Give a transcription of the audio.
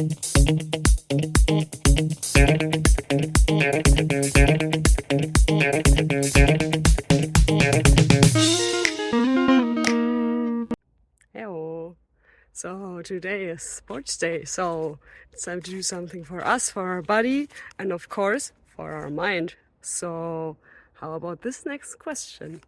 Hello. So today is sports day, so it's time to do something for us, for our body, and of course for our mind. So how about this next question?